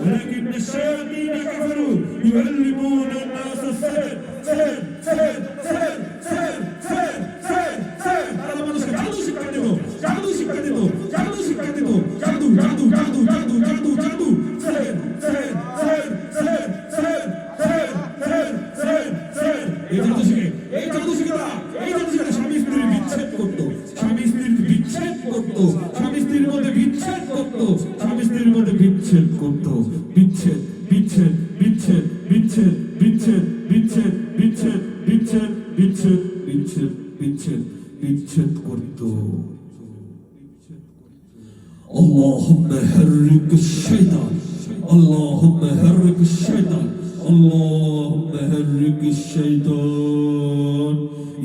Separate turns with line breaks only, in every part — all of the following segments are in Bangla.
ولكن الشياطين كفروا يعلمون الناس السحر سحر سحر سحر سحر سحر سحر سحر তারা মানুষকে জাদু শিক্ষা দেব জাদু শিক্ষা দেব জাদু শিক্ষা দেব জাদু জাদু জাদু জাদু জাদু জাদু সহের সহের সহের সহের সহের সহের সহের সহের সহের এই জাদু শিখে স্বামী স্ত্রীর বিচ্ছেদ করতো স্বামী স্ত্রীর বিচ্ছেদ করতো স্বামী স্ত্রীর মধ্যে বিচ্ছেদ করতো স্বামী স্ত্রীর মধ্যে বিচ্ছেদ করতো বিচ্ছেদ বিচ্ছেদ বিচ্ছেদ বিচ্ছেদ বিচ্ছেদ বিচ্ছেদ বিচ্ছেদ বিচ্ছেদ বিচ্ছেদ বিচ্ছেদ বিচ্ছেদ বিচ্ছেদ করতো اللهم حرك الشيطان اللهم حرك الشيطان اللهم حرك الشيطان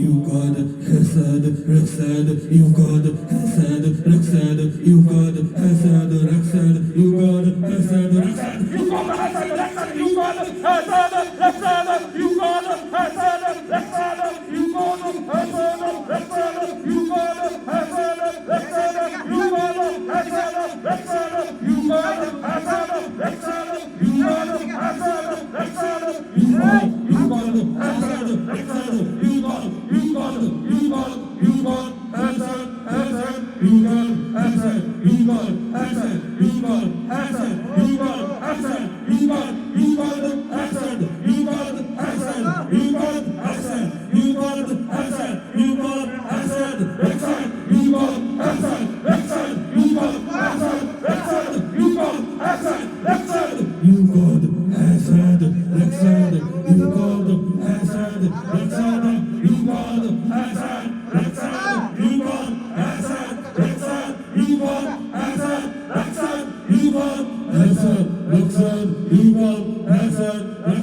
يقاد حسد ركساد يقاد حسد ركساد يقاد حسد ركساد يقاد حسد ركساد يقاد حسد ركساد يقاد حسد ركساد يقاد حسد ركساد يقاد حسد ركساد يقاد حسد ركساد يقاد حسد ركساد يقاد حسد ركساد يقاد حسد ركساد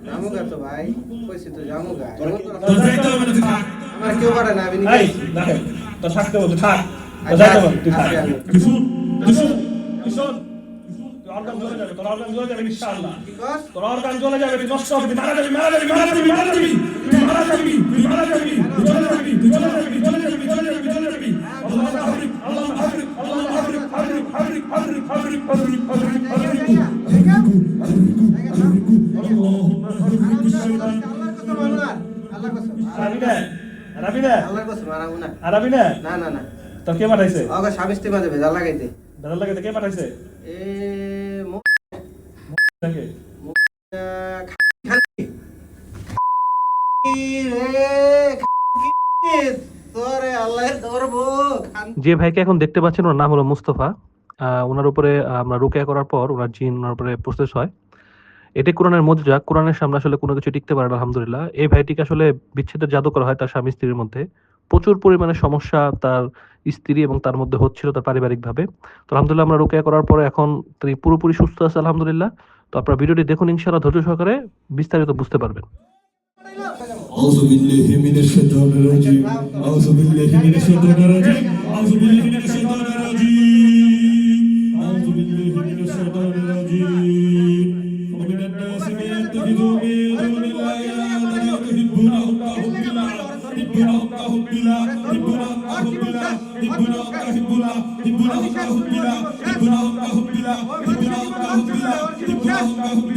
जामूगा तो भाई पैसे तो जामूगा तो जाइते হবে না তুই থাক আমার কেউ করে না আমি
এই দেখেন তো থাকতে হবে থাক তো যাইতে হবে তুই থাক
তুই শুন
তুই অর্গান জ্বলে যাবে তোর অর্গান জ্বলে যাবে ইনশাআল্লাহ
বিকজ
তোর অর্গান জ্বলে যাবে তুই নষ্ট হবে তুই মারা যাবি মারা যাবি মারা যাবি মারা যাবি
তুই মারা যাবি তুই মারা যাবি তুই চলে যাবি তুই চলে যাবি চলে যাবি চলে যাবি চলে যাবি আল্লাহ হাফরিক আল্লাহ হাফরিক আল্লাহ হাফরিক হাফরিক হাফরিক হাফরিক হাফরিক হাফরিক হাফরিক হাফরিক اللهم حرك الشيطان
আল্লাহর কসম
আরাবিনা
আল্লাহর কসম মারাবো না
আরাবিনা
না না না
তোর কে পাঠাইছে
ওগো সাবিস্তি মাঝে ভেজাল লাগাইতে
দাদা লাগে কে পাঠাইছে
এ
দেখে
খালি তোরে আল্লাহ ধরবো
যে ভাইকে এখন দেখতে পাচ্ছেন ওর নাম হলো মুস্তফা। ওনার উপরে আমরা রুকিয়া করার পর ওনার জিন ওনার উপরে প্রসেস হয়। এটি কোরআনের মুজিজা। কোরআনের সামনে আসলে কোনো কিছু টিকতে পারে না আলহামদুলিল্লাহ। এই ভাইটিকে আসলে বিচ্ছেদের জাদু করা হয় তার স্বামী স্ত্রীর মধ্যে। প্রচুর পরিমাণে সমস্যা তার স্ত্রী এবং তার মধ্যে হচ্ছিল তার পারিবারিকভাবে। তো আলহামদুলিল্লাহ আমরা রুকিয়া করার পরে এখন তিনি পুরোপুরি সুস্থ আছে আলহামদুলিল্লাহ। তো আপনারা ভিডিওটি দেখুন, ইনশাআল্লাহ ধৈর্য সহকারে বিস্তারিত বুঝতে পারবেন।
أعوذ بالله من الشيطان الرجيم أعوذ بالله من الشيطان الرجيم أعوذ بالله من الشيطان الرجيم أعوذ بالله من الشيطان الرجيم ومن الناس من يتخذ من دون الله آلهة يحبونهم كحب الله يحبونهم كحب الله يحبونهم كحب الله يحبونهم كحب الله يحبونهم كحب الله يحبونهم كحب الله يحبونهم كحب الله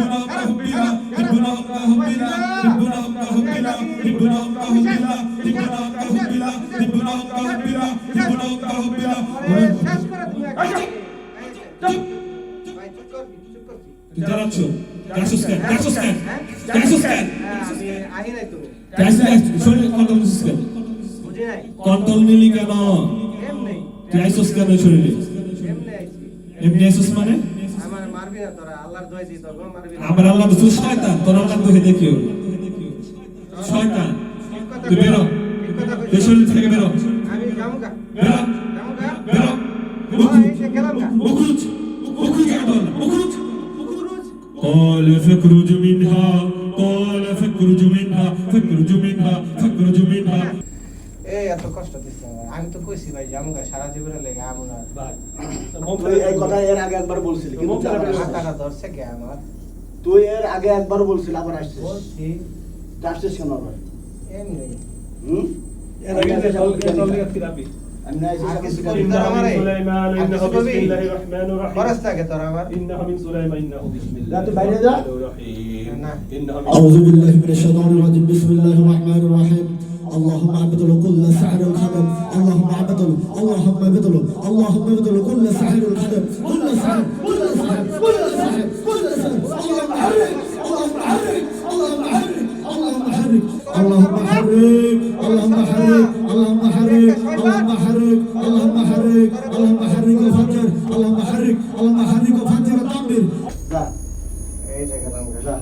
يحبونهم كحب الله يحبونهم كحب الله يحبونهم كحب الله يحبونهم কন্ট্রোল নিলি কেন তুই আইসস কেন শরীরে এমনি আইসস মানে
আমার মারবি না তোরা আল্লাহর দোয়া দিই তোর মারবি না
আমার আল্লাহ তো শয়তান তোর আল্লাহ তো দেখিও শয়তান তুই বেরো তুই শরীর থেকে বেরো
আমি যামুগা
বেরো
যামুগা
বেরো
এসে গেলাম গা
উখরুজ উখরুজ উখরুজ قال فاخرج منها قال فاخرج منها فاخرج منها فاخرج منها
এই এত কষ্ট দিছে আমি তো কইছি ভাই যামুগা সারা জীবনের লেগে আমু না
ভাই
তুই এই কথা এর আগে একবার বলছিলি কিন্তু
মাথাটা ধরছে কে আমার
তুই এর আগে একবার বলছিলি আবার আসছিস
বলছি
আসছিস কেন আবার
এমনি
হুম
এর আগে যে থেরাপি
আমি না এসে
আর কিছু
সব
কবি তোর আমারে আর কিছু কবি খরচ থাকে তোর আবার
إنه من سليمان إنه بسم الله
لا تبعد ذا.
الرحيم
না
إنه من
أعوذ بالله من الشيطان الرجيم بسم الله الرحمن الرحيم اللهم ابطل كل سحر الخدم اللهم ابطل اللهم ابطل كل سحر الخدم كل سحر اللهم حرك اللهم حرك اللهم حرك اللهم حرك اللهم حرك اللهم حرك وفجر اللهم حرك وفجر التنبير
যা
এই জায়গাটা
যা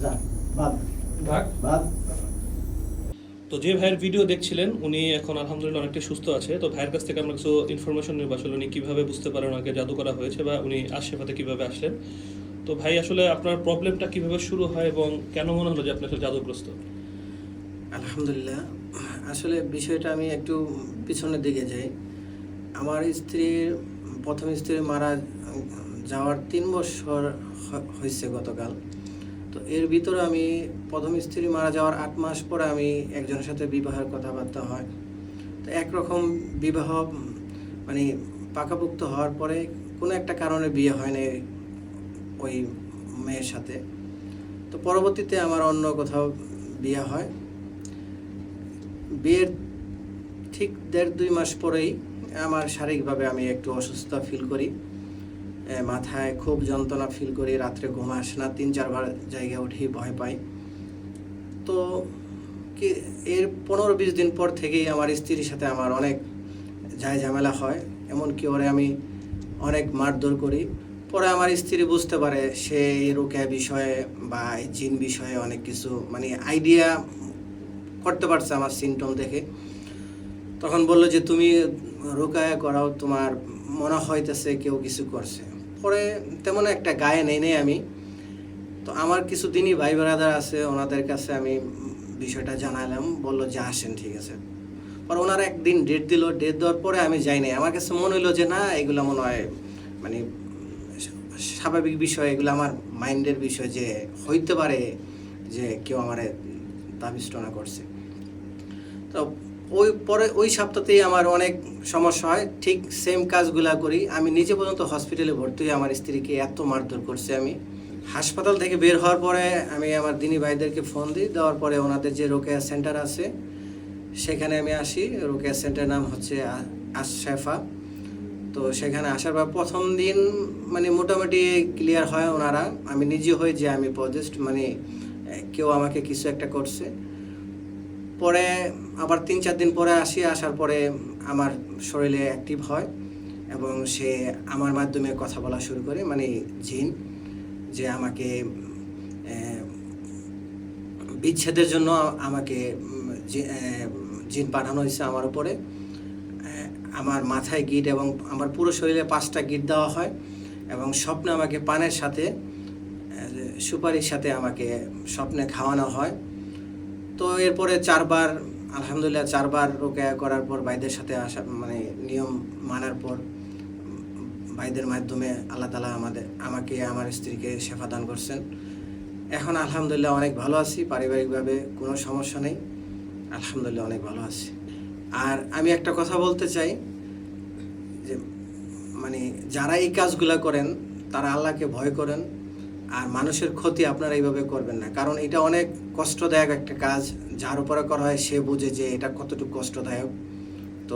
যা বাদ বাদ
তো যে ভাইয়ের ভিডিও দেখছিলেন উনি এখন আলহামদুলিল্লাহ অনেকটা সুস্থ আছে। তো ভাইয়ের কাছ থেকে আমরা কিছু ইনফরমেশন নেব আসলে উনি কিভাবে বুঝতে পারেন ওনাকে জাদু করা হয়েছে বা উনি আশপাশে কিভাবে আসলেন। তো ভাই আসলে আপনার প্রবলেমটা কিভাবে শুরু হয় এবং কেন মনে হলো যে আপনি আসলে জাদুগ্রস্ত?
আলহামদুলিল্লাহ, আসলে বিষয়টা আমি একটু পিছনের দিকে যাই। আমার প্রথম স্ত্রী মারা যাওয়ার 3 বছর হয়েছে গতকাল। তো এর ভিতরে আমি প্রথম স্ত্রী মারা যাওয়ার 8 মাস পরে আমি একজনের সাথে বিবাহের কথাবার্তা হয়। তো একরকম বিবাহ মানে পাকাপোক্ত হওয়ার পরে কোনো একটা কারণে বিয়ে হয় না ওই মেয়ের সাথে। তো পরবর্তীতে আমার অন্য কোথাও বিয়ে হয়। বিয়ের ঠিক 1.5-2 মাস পরেই আমার শারীরিকভাবে আমি একটু অসুস্থ ফিল করি, মাথায় খুব যন্ত্রণা ফিল করি, রাত্রে ঘুম আসে না, 3-4 বার জায়গায় উঠি, ভয় পাই। তো কি এর 15-20 দিন পর থেকেই আমার স্ত্রীর সাথে আমার অনেক ঝামেলা হয়, এমনকি ওরে আমি অনেক মারধর করি। পরে আমার স্ত্রী বুঝতে পারে সে এই রোকেয়া বিষয়ে বা এই জিন বিষয়ে অনেক কিছু মানে আইডিয়া করতে পারছে আমার সিমটম দেখে। তখন বললো যে তুমি রোকায়া করাও, তোমার মনে হইতেছে কেউ কিছু করছে। পরে তেমন একটা গায়ে নেই আমি। তো আমার কিছু দিনই ভাই ব্রাদার আছে, ওনাদের কাছে আমি বিষয়টা জানালাম, বললো যে আসেন, ঠিক আছে। পর ওনারা একদিন ডেট দিল, ডেট দেওয়ার পরে আমি যাই নাই। আমার কাছে মনে হইলো যে না, এগুলো মনে হয় মানে স্বাভাবিক বিষয়, এগুলো আমার মাইন্ডের বিষয়, যে হইতে পারে যে কেউ আমার তাবিজটনা করছে। তো ওই সপ্তাহতেই আমার অনেক সমস্যা হয়, ঠিক সেম কাজগুলা করি। আমি নিজে পর্যন্ত হসপিটালে ভর্তি হয়ে আমার স্ত্রীকে এত মারধর করছে। আমি হাসপাতাল থেকে বের হওয়ার পরে আমি আমার দিনী ভাইদেরকে ফোন দিই, দেওয়ার পরে ওনাদের যে রোকেয়া সেন্টার আছে সেখানে আমি আসি। রোকেয়া সেন্টারের নাম হচ্ছে আশরাফা। তো সেখানে আসার পর প্রথম দিন মানে মোটামুটি ক্লিয়ার হয় ওনারা, আমি নিজে হই যে আমি পজেস্ট মানে কেউ আমাকে কিছু একটা করছে। পরে আবার 3-4 দিন পরে আসি, আসার পরে আমার শরীরে অ্যাক্টিভ হয় এবং সে আমার মাধ্যমে কথা বলা শুরু করে, মানে জিন, যে আমাকে বিচ্ছেদের জন্য আমাকে জিন পাঠানো হয়েছে আমার উপরে। আমার মাথায় গিট এবং আমার পুরো শরীরে 5টা গিট দেওয়া হয় এবং স্বপ্নে আমাকে পানের সাথে সুপারির সাথে আমাকে স্বপ্নে খাওয়ানো হয়। তো এরপরে 4 বার আলহামদুলিল্লাহ 4 বার রোকেয়া করার পর ভাইদের সাথে আসা মানে নিয়ম মানার পর ভাইদের মাধ্যমে আল্লাহ তাআলা আমাকে আমার স্ত্রীকে শেফা দান করছেন। এখন আলহামদুলিল্লাহ অনেক ভালো আছি, পারিবারিকভাবে কোনো সমস্যা নেই, আলহামদুলিল্লাহ অনেক ভালো আছি। আর আমি একটা কথা বলতে চাই যে মানে যারা এই কাজগুলা করেন তারা আল্লাহকে ভয় করেন, আর মানুষের ক্ষতি আপনারা এইভাবে করবেন না, কারণ এটা অনেক কষ্টদায়ক একটা কাজ। যার উপরে করা হয় সে বুঝে যে এটা কতটুকু কষ্টদায়ক। তো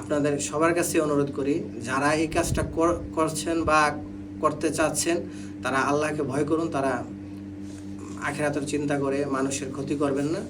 আপনাদের সবার কাছে অনুরোধ করি, যারা এই কাজটা করছেন বা করতে চাচ্ছেন তারা আল্লাহকে ভয় করুন, তারা আখিরাতের চিন্তা করে মানুষের ক্ষতি করবেন না।